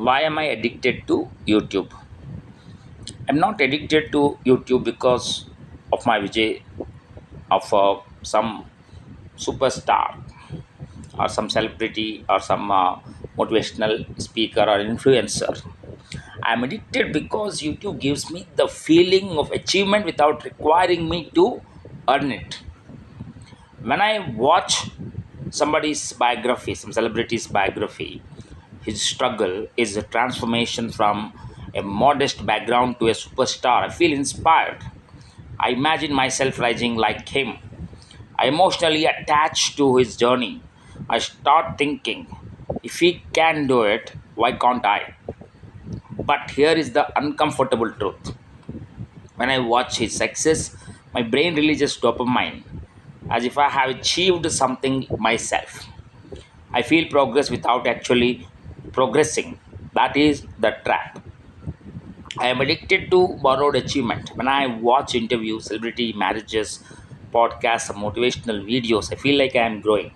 Why am I addicted to YouTube? I'm not addicted to YouTube because of my vijay of some superstar or some celebrity or some motivational speaker or influencer. I'm addicted because YouTube gives me the feeling of achievement without requiring me to earn it. When I watch somebody's biography, some celebrity's biography, his struggle is a transformation from a modest background to a superstar. I feel inspired. I imagine myself rising like him. I emotionally attach to his journey. I start thinking, if he can do it, why can't I? But here is the uncomfortable truth. When I watch his success, my brain releases dopamine as if I have achieved something myself. I feel progress without actually progressing. That is the trap. I am addicted to borrowed achievement. When I watch interviews, celebrity marriages, podcasts, or motivational videos, I feel like I am growing.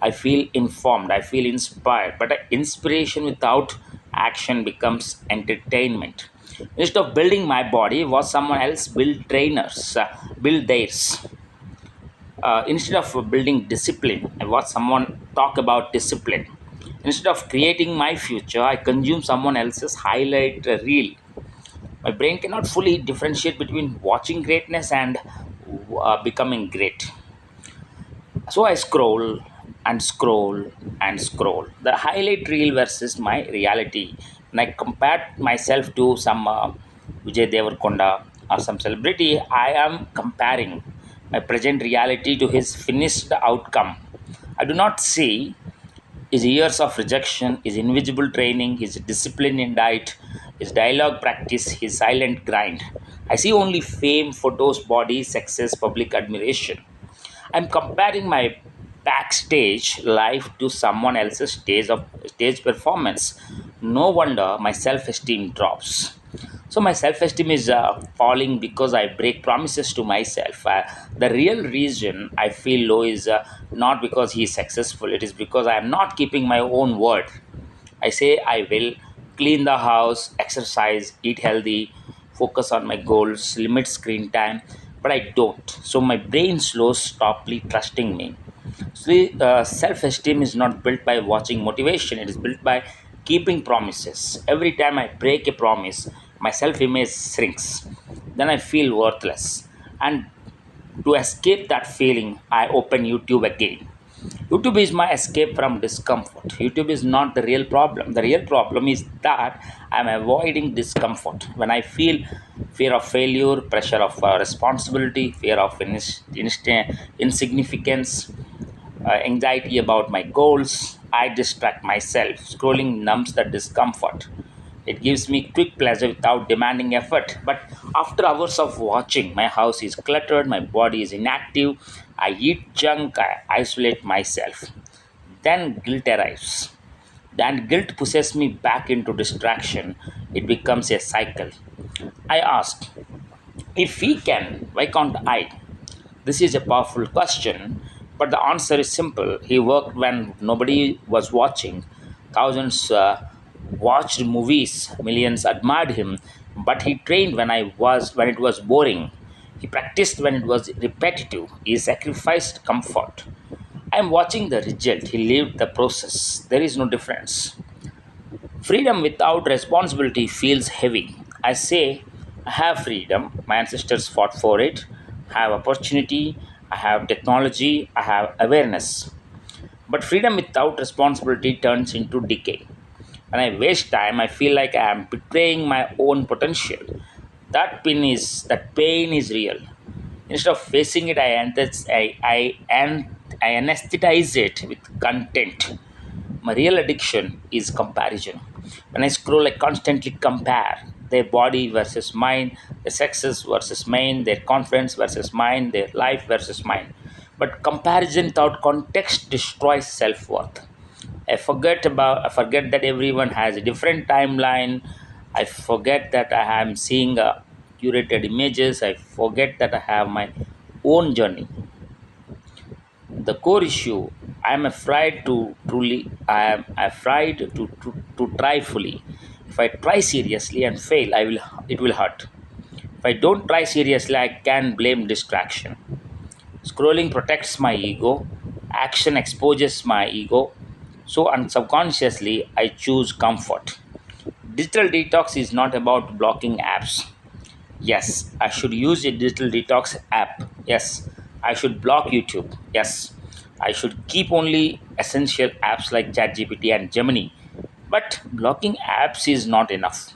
I feel informed. I feel inspired. But inspiration without action becomes entertainment. Instead of building my body, what someone else build trainers, build theirs. Instead of building discipline, I watch someone talk about discipline. Instead of creating my future, I consume someone else's highlight reel. My brain cannot fully differentiate between watching greatness and becoming great. So I scroll and scroll and scroll. The highlight reel versus my reality. When I compare myself to some Vijay Devarkonda or some celebrity, I am comparing my present reality to his finished outcome. I do not see his years of rejection, his invisible training, his discipline in diet, his dialogue practice, his silent grind. I see only fame, photos, body, success, public admiration. I'm comparing my backstage life to someone else's stage performance. No wonder my self-esteem drops. So my self-esteem is falling because I break promises to myself. The real reason I feel low is not because he is successful. It is because I am not keeping my own word. I say I will clean the house, exercise, eat healthy, focus on my goals, limit screen time, but I don't. So my brain slows stoply trusting me. See, self-esteem is not built by watching motivation. It is built by keeping promises. Every time I break a promise, my self-image shrinks. Then I feel worthless. And to escape that feeling, I open YouTube again. YouTube is my escape from discomfort. YouTube is not the real problem. The real problem is that I'm avoiding discomfort. When I feel fear of failure, pressure of responsibility, fear of insignificance, anxiety about my goals, I distract myself. Scrolling numbs the discomfort. It gives me quick pleasure without demanding effort. But after hours of watching, my house is cluttered, my body is inactive, I eat junk, I isolate myself. Then guilt arrives. Then guilt pushes me back into distraction. It becomes a cycle. I ask, if he can, why can't I? This is a powerful question, but the answer is simple. He worked when nobody was watching. Thousands watched movies, millions admired him, but he trained when it was boring. He practiced when it was repetitive. He sacrificed comfort. I am watching the result. He lived the process. There is no difference. Freedom without responsibility feels heavy. I say, I have freedom. My ancestors fought for it. I have opportunity. I have technology. I have awareness. But freedom without responsibility turns into decay. When I waste time, I feel like I am betraying my own potential. That pain is real. Instead of facing it, I anesthetize it with content. My real addiction is comparison. When I scroll, I constantly compare their body versus mine, their success versus mine, their confidence versus mine, their life versus mine. But comparison without context destroys self-worth. I forget that everyone has a different timeline. I forget that I am seeing curated images. I forget that I have my own journey. The core issue I am afraid to truly, I am afraid to try fully. If I try seriously and fail, it will hurt. If I don't try seriously, I can blame distraction. Scrolling protects my ego, action exposes my ego, so subconsciously I choose comfort. Digital detox is not about blocking apps. Yes, I should use a digital detox app. Yes, I should block YouTube. Yes, I should keep only essential apps like ChatGPT and Gemini. But blocking apps is not enough.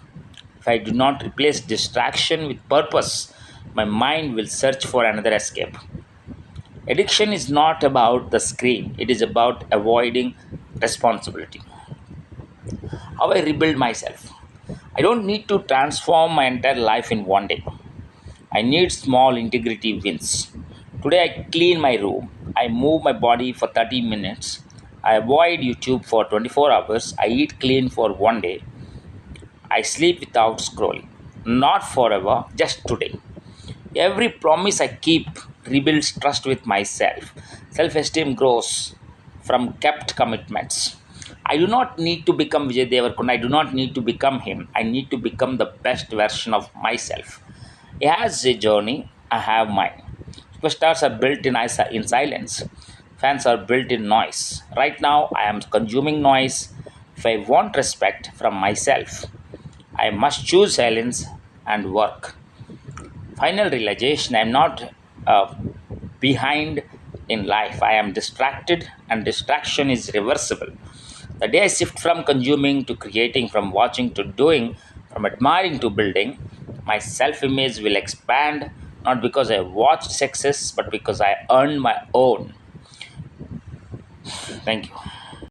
If I do not replace distraction with purpose, my mind will search for another escape. Addiction is not about the screen, it is about avoiding responsibility. How I rebuild myself. I don't need to transform my entire life in one day. I need small integrity wins. Today I clean my room. I move my body for 30 minutes. I avoid YouTube for 24 hours. I eat clean for one day. I sleep without scrolling. Not forever, just today. Every promise I keep rebuilds trust with myself. Self esteem grows from kept commitments. I do not need to become Vijay Devarkonda. I do not need to become him. I need to become the best version of myself. He has a journey. I have mine. Superstars are built in silence. Fans are built in noise. Right now, I am consuming noise. If I want respect from myself, I must choose silence and work. Final realization, I'm not uh, behind in life. I am distracted, and distraction is reversible. The day I shift from consuming to creating, from watching to doing, from admiring to building, my self image will expand, not because I watched success, but because I earned my own. Thank you.